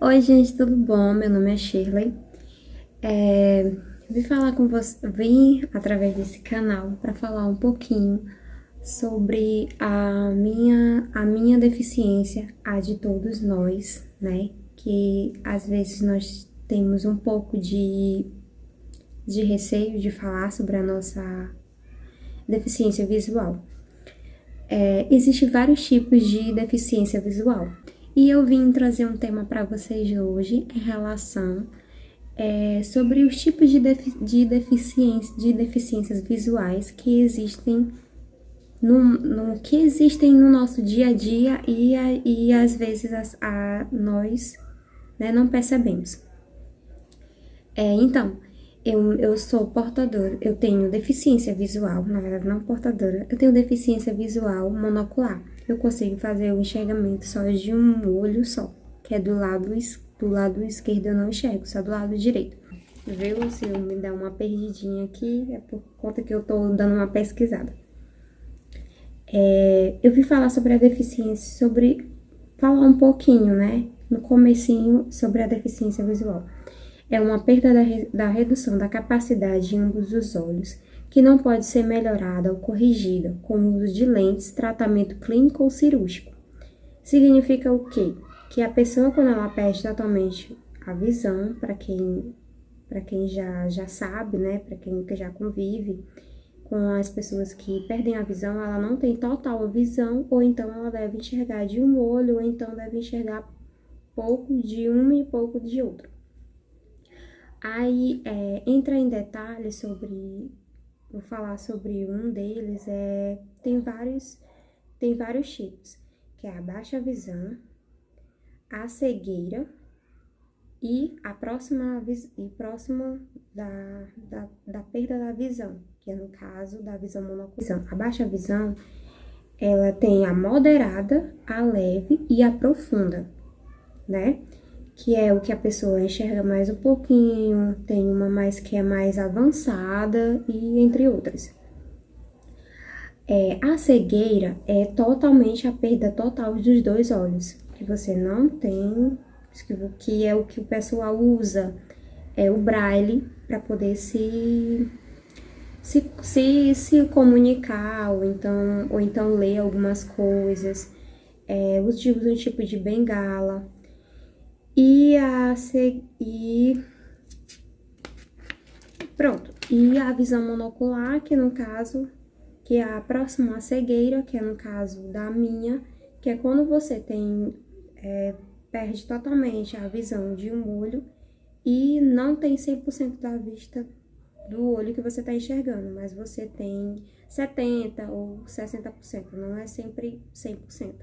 Oi, gente, tudo bom? Meu nome é Shirley. Vim falar com você, vim através desse canal para falar um pouquinho sobre a minha deficiência, a de todos nós, né? Que às vezes nós temos um pouco de receio de falar sobre a nossa deficiência visual. Existem vários tipos de deficiência visual. E eu vim trazer um tema para vocês hoje em relação sobre os tipos de deficiências visuais que existem que existem no nosso dia a dia e às vezes nós, né, não percebemos. Então, eu sou portadora, eu tenho deficiência visual, na verdade não portadora, eu tenho deficiência visual monocular. Eu consigo fazer o enxergamento só de um olho só, que é do lado esquerdo eu não enxergo, só do lado direito. Viu? Se eu me dar uma perdidinha aqui, é por conta que eu tô dando uma pesquisada. Eu vim falar sobre a deficiência, falar um pouquinho, né, no comecinho sobre a deficiência visual. É uma perda da redução da capacidade de ambos os olhos, que não pode ser melhorada ou corrigida com o uso de lentes, tratamento clínico ou cirúrgico. Significa o quê? Que a pessoa, quando ela perde totalmente a visão, para quem já sabe, né, para quem já convive com as pessoas que perdem a visão, ela não tem total visão, ou então ela deve enxergar de um olho, ou então deve enxergar pouco de um e pouco de outro. Aí, entra em detalhes vou falar sobre um deles, tem vários tipos, que é a baixa visão, a cegueira e próximo da perda da visão, que é no caso da visão monocular. A baixa visão, ela tem a moderada, a leve e a profunda, né? Que é o que a pessoa enxerga mais um pouquinho, tem uma mais que é mais avançada e entre outras. A cegueira é totalmente a perda total dos dois olhos, que você não tem, que é o que o pessoal usa, é o braille para poder se comunicar ou então ler algumas coisas, usa um tipo de bengala. E a visão monocular, que no caso, que é a próxima à cegueira, que é no caso da minha, que é quando você perde totalmente a visão de um olho e não tem 100% da vista do olho que você está enxergando, mas você tem 70% ou 60%, não é sempre 100%.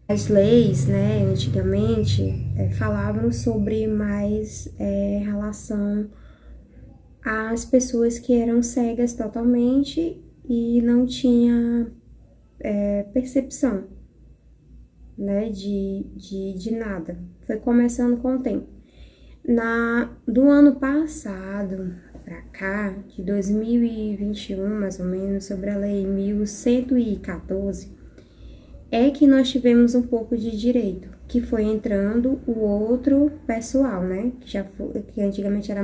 As leis, né, antigamente, falavam sobre mais relação às pessoas que eram cegas totalmente e não tinha percepção, né, de nada. Foi começando com o tempo. Do ano passado para cá, de 2021, mais ou menos, sobre a Lei 1114, é que nós tivemos um pouco de direito, que foi entrando o outro pessoal, né? Que antigamente era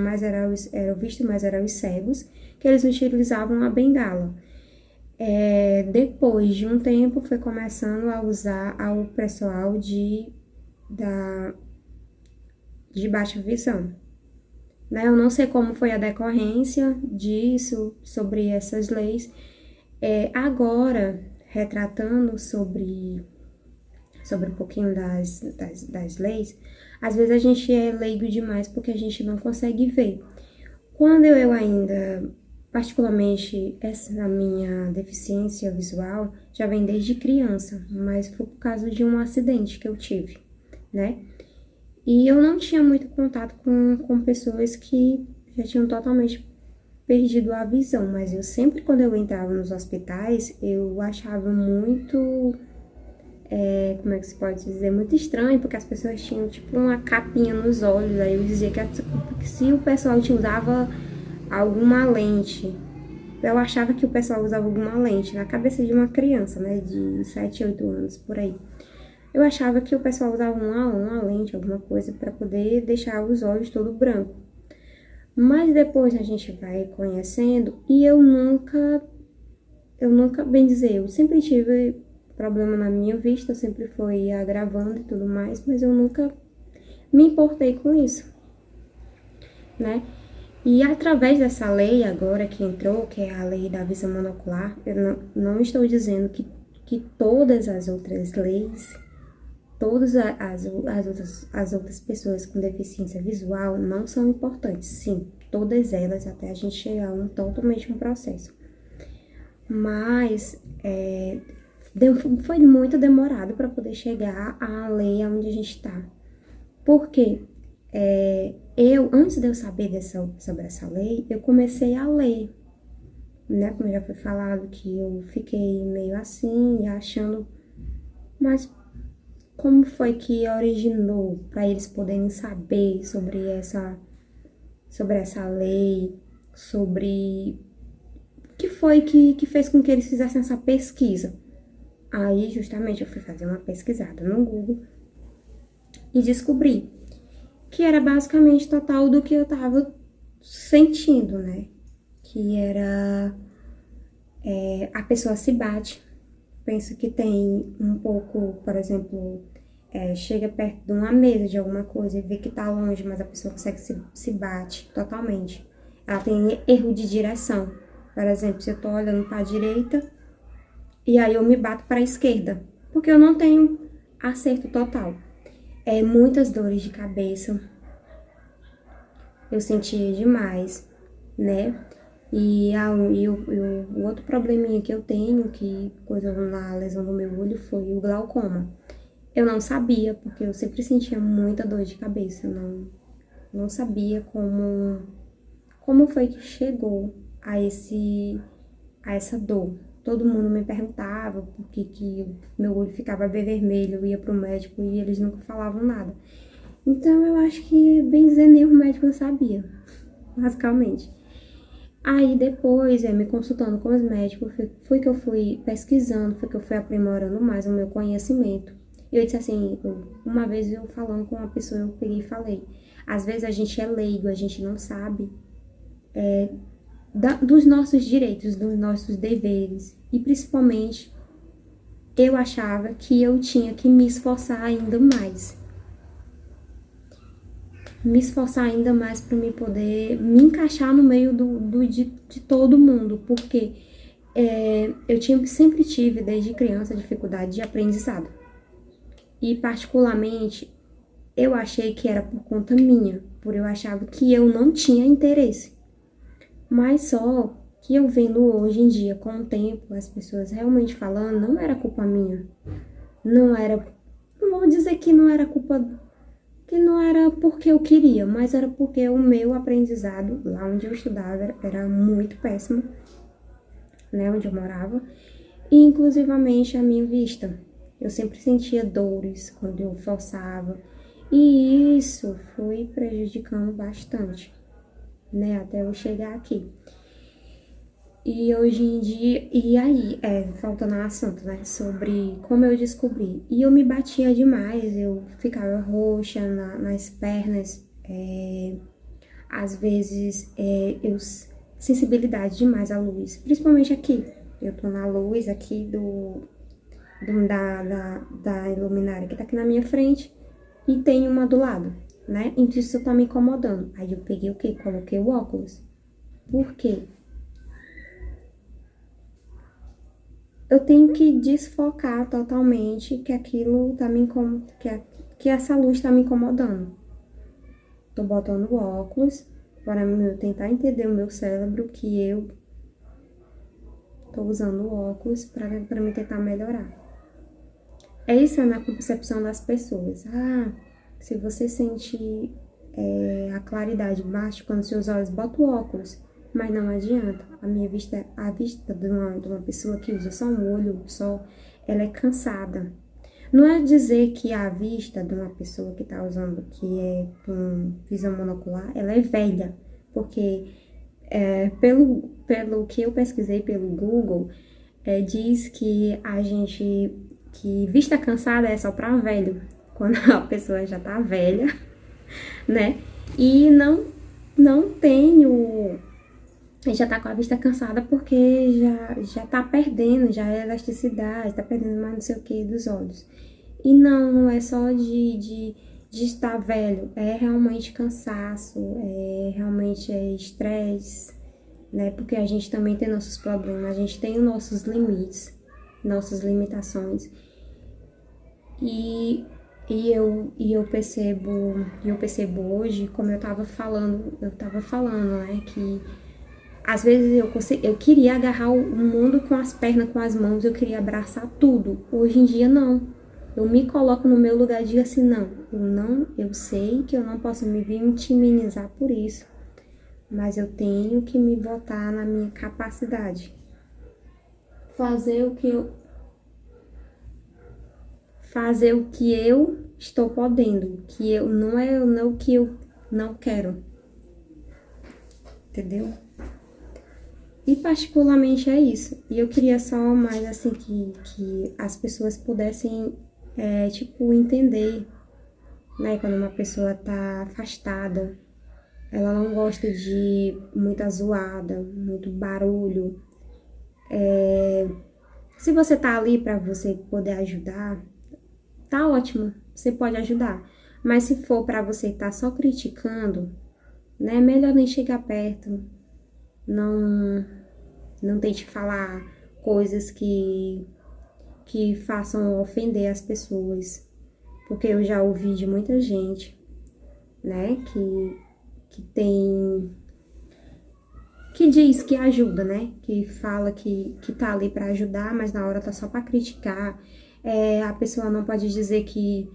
visto mais eram os cegos, que eles utilizavam a bengala. Depois de um tempo, foi começando a usar o pessoal de baixa visão. Né? Eu não sei como foi a decorrência disso, sobre essas leis. Agora, retratando sobre um pouquinho das leis, às vezes a gente é leigo demais porque a gente não consegue ver. Quando eu ainda, particularmente, essa minha deficiência visual já vem desde criança, mas foi por causa de um acidente que eu tive, né? E eu não tinha muito contato com pessoas que já tinham totalmente perdido a visão, mas eu sempre, quando eu entrava nos hospitais, eu achava muito, como é que se pode dizer, muito estranho, porque as pessoas tinham, tipo, uma capinha nos olhos, aí eu dizia que se o pessoal usava alguma lente, eu achava que o pessoal usava alguma lente na cabeça de uma criança, né, de 7, 8 anos, por aí. eu achava que o pessoal usava uma lente, alguma coisa, para poder deixar os olhos todo branco. Mas depois a gente vai conhecendo e eu nunca, bem dizer, eu sempre tive problema na minha vista, sempre foi agravando e tudo mais, mas eu nunca me importei com isso, né? E através dessa lei agora que entrou, que é a lei da visão monocular, eu não estou dizendo que todas as outras leis, todas as outras pessoas com deficiência visual não são importantes. Sim, todas elas, até a gente chegar a totalmente um processo. Mas foi muito demorado para poder chegar à lei onde a gente está. Por quê? Antes de eu saber sobre essa lei, eu comecei a ler, né? Como já foi falado, que eu fiquei meio assim, achando, mas como foi que originou para eles poderem saber sobre essa lei, sobre o que foi que fez com que eles fizessem essa pesquisa? Aí, justamente, eu fui fazer uma pesquisada no Google e descobri que era basicamente total do que eu tava sentindo, né? Que era a pessoa se bate, pensa que tem um pouco, por exemplo, chega perto de uma mesa de alguma coisa e vê que tá longe, mas a pessoa consegue se bate totalmente. Ela tem erro de direção. Por exemplo, se eu tô olhando para a direita e aí eu me bato para a esquerda, porque eu não tenho acerto total. Muitas dores de cabeça, eu sentia demais, né? E o outro probleminha que eu tenho, que coisa na lesão do meu olho, foi o glaucoma. Eu não sabia, porque eu sempre sentia muita dor de cabeça, eu não sabia como foi que chegou a essa dor. Todo mundo me perguntava por que meu olho ficava bem vermelho, eu ia pro médico e eles nunca falavam nada. Então, eu acho que, bem dizer, nem o médico sabia, basicamente. Aí, depois, me consultando com os médicos, foi que eu fui pesquisando, foi que eu fui aprimorando mais o meu conhecimento. Eu disse assim, uma vez eu falando com uma pessoa, eu peguei e falei, às vezes a gente é leigo, a gente não sabe dos nossos direitos, dos nossos deveres. E, principalmente, eu achava que eu tinha que me esforçar ainda mais. Para me poder me encaixar no meio de todo mundo, porque eu sempre tive, desde criança, dificuldade de aprendizado. E, particularmente, eu achei que era por conta minha, por eu achava que eu não tinha interesse. Mas só que eu vendo hoje em dia, com o tempo, as pessoas realmente falando, não era culpa minha. Não vou dizer que não era culpa, que não era porque eu queria, mas era porque o meu aprendizado, lá onde eu estudava, era muito péssimo, né, onde eu morava, e inclusivamente a minha vista. Eu sempre sentia dores quando eu forçava, e isso foi prejudicando bastante, né, até eu chegar aqui. E hoje em dia, e aí, voltando ao assunto, né, sobre como eu descobri. E eu me batia demais, eu ficava roxa nas pernas, às vezes sensibilidade demais à luz, principalmente aqui. Eu tô na luz aqui da luminária que tá aqui na minha frente e tem uma do lado, né? Então isso tá me incomodando. Aí eu peguei o quê? Coloquei o óculos. Por quê? Eu tenho que desfocar totalmente que aquilo tá me incomodando, que essa luz tá me incomodando. Tô botando o óculos para eu tentar entender o meu cérebro que eu tô usando o óculos para me tentar melhorar. Essa é na concepção das pessoas. Se você sente a claridade baixa quando seus olhos, bota o óculos. Mas não adianta. A vista de uma pessoa que usa só um olho só, ela é cansada. Não é dizer que a vista de uma pessoa que tá usando, que é com visão monocular, ela é velha. Porque pelo que eu pesquisei pelo Google, diz que a gente que vista cansada é só pra velho, quando a pessoa já tá velha, né? E não tem já tá com a vista cansada porque já tá perdendo, já é elasticidade, tá perdendo mais não sei o que dos olhos. E não é só de estar velho, é realmente cansaço, realmente é estresse, né? Porque a gente também tem nossos problemas, a gente tem os nossos limites, nossas limitações. E eu percebo hoje, como eu tava falando, né, que às vezes eu queria agarrar o mundo com as pernas, com as mãos, eu queria abraçar tudo. Hoje em dia, não. Eu me coloco no meu lugar e digo assim, não, eu sei que eu não posso me vitimizar por isso, mas eu tenho que me botar na minha capacidade. Fazer o que eu estou podendo, não é o que eu não quero. Entendeu? E particularmente é isso. E eu queria só mais assim que as pessoas pudessem entender, né? Quando uma pessoa tá afastada, ela não gosta de muita zoada, muito barulho. Se você tá ali pra você poder ajudar, tá ótimo, você pode ajudar. Mas se for pra você estar só criticando, né? Melhor nem chegar perto. Não tente falar coisas que façam ofender as pessoas. Porque eu já ouvi de muita gente, né, que diz que ajuda, né, que fala que tá ali pra ajudar, mas na hora tá só pra criticar. A pessoa não pode dizer que,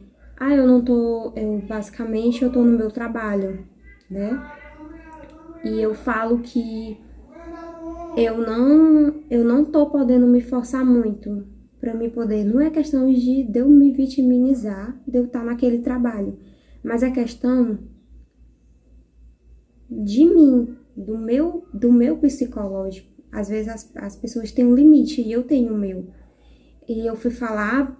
basicamente eu tô no meu trabalho, né, e eu falo que eu não tô podendo me forçar muito pra me poder. Não é questão de eu me vitimizar, de eu estar naquele trabalho, mas é questão de mim, do meu psicológico. Às vezes as pessoas têm um limite e eu tenho o meu. E eu fui falar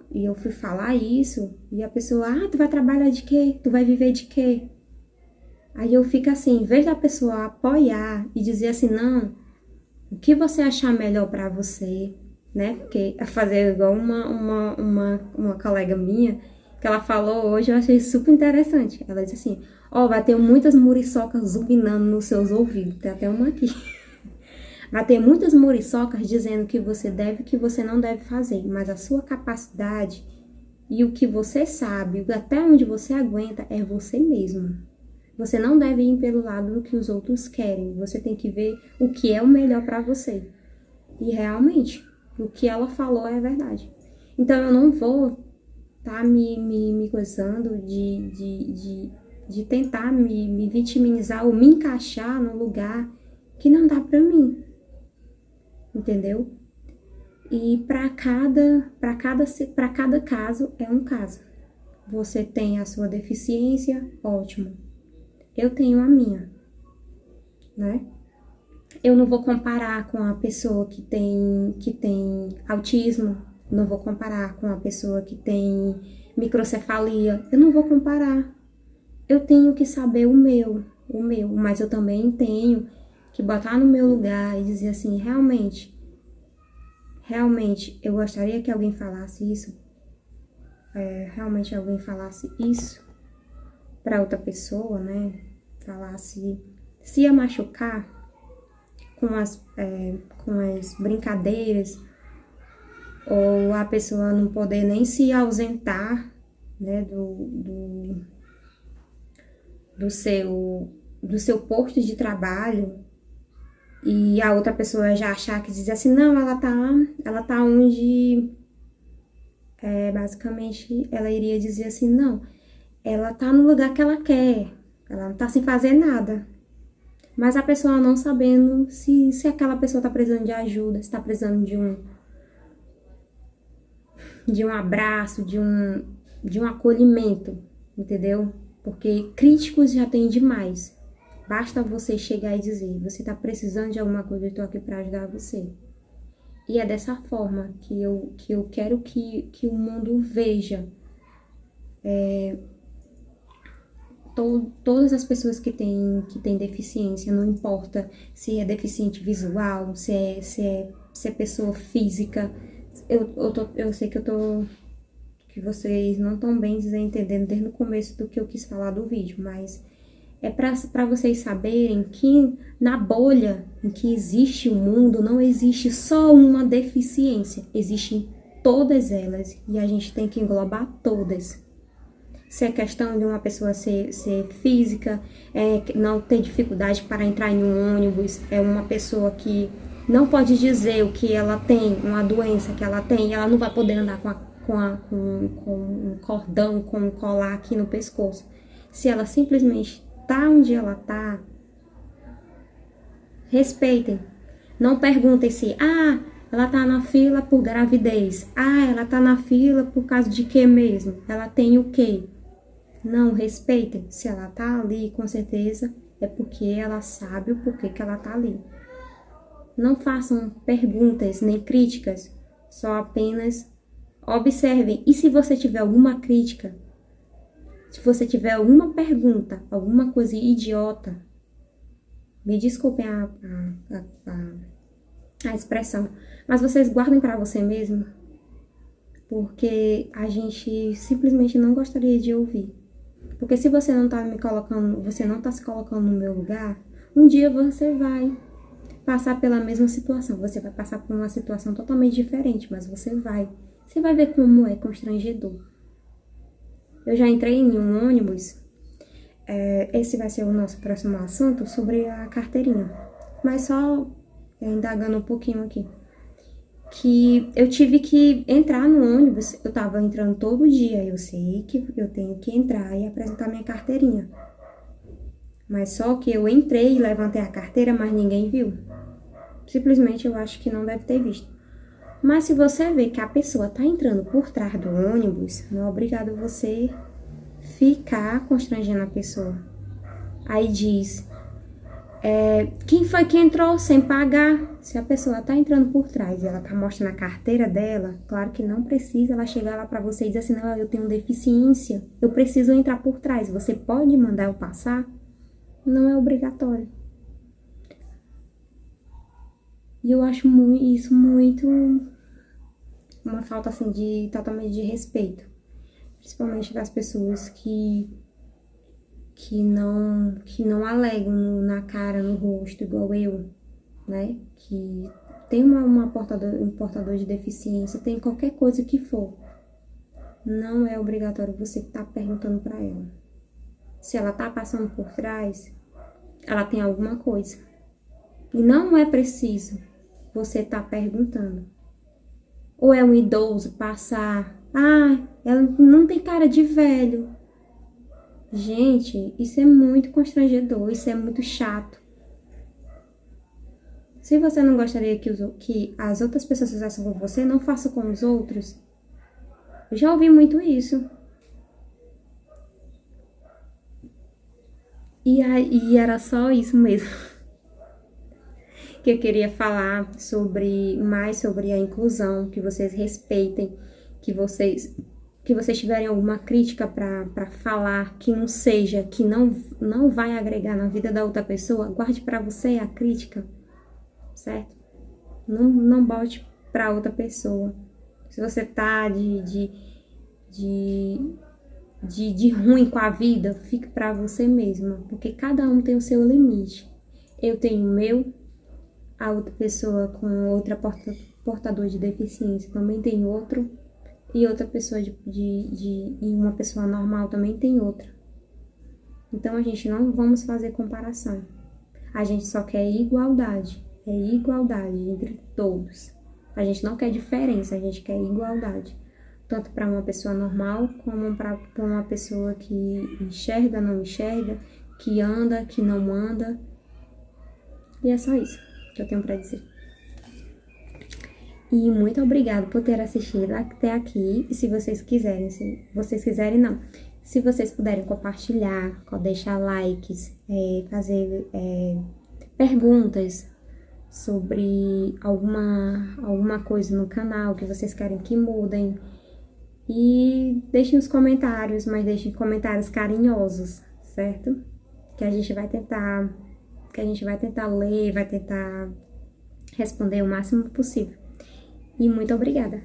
isso, e a pessoa, tu vai trabalhar de quê? Tu vai viver de quê? Aí eu fico assim, em vez da pessoa apoiar e dizer assim, não, o que você achar melhor pra você, né? Porque fazer igual uma colega minha, que ela falou hoje, eu achei super interessante. Ela disse assim, vai ter muitas muriçocas zumbinando nos seus ouvidos, tem até uma aqui. Vai ter muitas muriçocas dizendo que você deve e que você não deve fazer, mas a sua capacidade e o que você sabe, até onde você aguenta, é você mesmo. Você não deve ir pelo lado do que os outros querem. Você tem que ver o que é o melhor pra você. E realmente, o que ela falou é verdade. Então eu não vou me coisando de tentar me vitimizar ou me encaixar num lugar que não dá pra mim. Entendeu? E para cada caso é um caso. Você tem a sua deficiência, ótimo. Eu tenho a minha, né? Eu não vou comparar com a pessoa que tem autismo, não vou comparar com a pessoa que tem microcefalia, eu não vou comparar. Eu tenho que saber o meu, mas eu também tenho que botar no meu lugar e dizer assim, realmente, eu gostaria que alguém falasse isso, realmente alguém falasse isso para outra pessoa, né? Falasse, se ia machucar com as brincadeiras, ou a pessoa não poder nem se ausentar, né, do seu posto de trabalho, e a outra pessoa já achar que diz assim, não, ela tá onde, basicamente, ela iria dizer assim, não, ela tá no lugar que ela quer, ela não tá sem fazer nada. Mas a pessoa não sabendo se aquela pessoa tá precisando de ajuda, se tá precisando de um abraço, de um acolhimento, entendeu? Porque críticos já tem demais. Basta você chegar e dizer, você tá precisando de alguma coisa, eu tô aqui pra ajudar você. E é dessa forma que eu quero que o mundo veja todas as pessoas que têm deficiência, não importa se é deficiente visual, se é pessoa física. Eu sei que vocês não estão bem entendendo desde o começo do que eu quis falar do vídeo, mas é para vocês saberem que na bolha em que existe o mundo, não existe só uma deficiência, existem todas elas e a gente tem que englobar todas. Se é questão de uma pessoa ser física, não ter dificuldade para entrar em um ônibus, é uma pessoa que não pode dizer o que ela tem, uma doença que ela tem, ela não vai poder andar com um cordão, com um colar aqui no pescoço. Se ela simplesmente tá onde ela tá, respeitem. Não perguntem se, ela tá na fila por gravidez. Ela tá na fila por causa de quê mesmo? Ela tem o quê? Não, respeitem. Se ela tá ali, com certeza, é porque ela sabe o porquê que ela tá ali. Não façam perguntas nem críticas, só apenas observem. E se você tiver alguma crítica, se você tiver alguma pergunta, alguma coisa idiota, me desculpem a expressão, mas vocês guardem para você mesmo, porque a gente simplesmente não gostaria de ouvir. Porque se você não tá você não tá se colocando no meu lugar, um dia você vai passar pela mesma situação. Você vai passar por uma situação totalmente diferente, mas você vai ver como é constrangedor. Eu já entrei em um ônibus, esse vai ser o nosso próximo assunto, sobre a carteirinha. Mas só indagando um pouquinho aqui. Que eu tive que entrar no ônibus, eu tava entrando todo dia, eu sei que eu tenho que entrar e apresentar minha carteirinha. Mas só que eu entrei e levantei a carteira, mas ninguém viu. Simplesmente eu acho que não deve ter visto. Mas se você vê que a pessoa tá entrando por trás do ônibus, não é obrigado você ficar constrangendo a pessoa. Aí diz, quem foi que entrou sem pagar? Se a pessoa tá entrando por trás e ela tá mostrando a carteira dela, claro que não precisa ela chegar lá pra você e dizer assim, não, eu tenho deficiência, eu preciso entrar por trás, você pode mandar eu passar? Não é obrigatório. E eu acho isso muito uma falta assim totalmente de respeito, principalmente das pessoas que não alegam na cara, no rosto, igual eu, né? Que tem um portador de deficiência, tem qualquer coisa que for. Não é obrigatório você estar perguntando para ela. Se ela tá passando por trás, ela tem alguma coisa. E não é preciso você tá perguntando. Ou é um idoso passar, ela não tem cara de velho. Gente, isso é muito constrangedor, isso é muito chato. Se você não gostaria que as outras pessoas fizessem com você, não faça com os outros. Eu já ouvi muito isso. E era só isso mesmo. Que eu queria falar mais sobre a inclusão, que vocês respeitem, que vocês tiverem alguma crítica para falar que não seja, que não vai agregar na vida da outra pessoa, guarde para você a crítica, certo? Não bote para outra pessoa. Se você tá de ruim com a vida, fique para você mesma, porque cada um tem o seu limite. Eu tenho o meu, a outra pessoa com outra portador de deficiência também tem outro, e outra pessoa e uma pessoa normal também tem outra. Então a gente não vamos fazer comparação. A gente só quer igualdade, igualdade entre todos. A gente não quer diferença, a gente quer igualdade. Tanto para uma pessoa normal, como para uma pessoa que enxerga, não enxerga, que anda, que não anda. E é só isso que eu tenho para dizer. E muito obrigada por ter assistido até aqui. E se vocês quiserem, se vocês puderem compartilhar, deixar likes, fazer perguntas, sobre alguma coisa no canal que vocês querem que mudem. E deixem os comentários, mas deixem comentários carinhosos, certo? Que a gente vai tentar ler, vai tentar responder o máximo possível. E muito obrigada!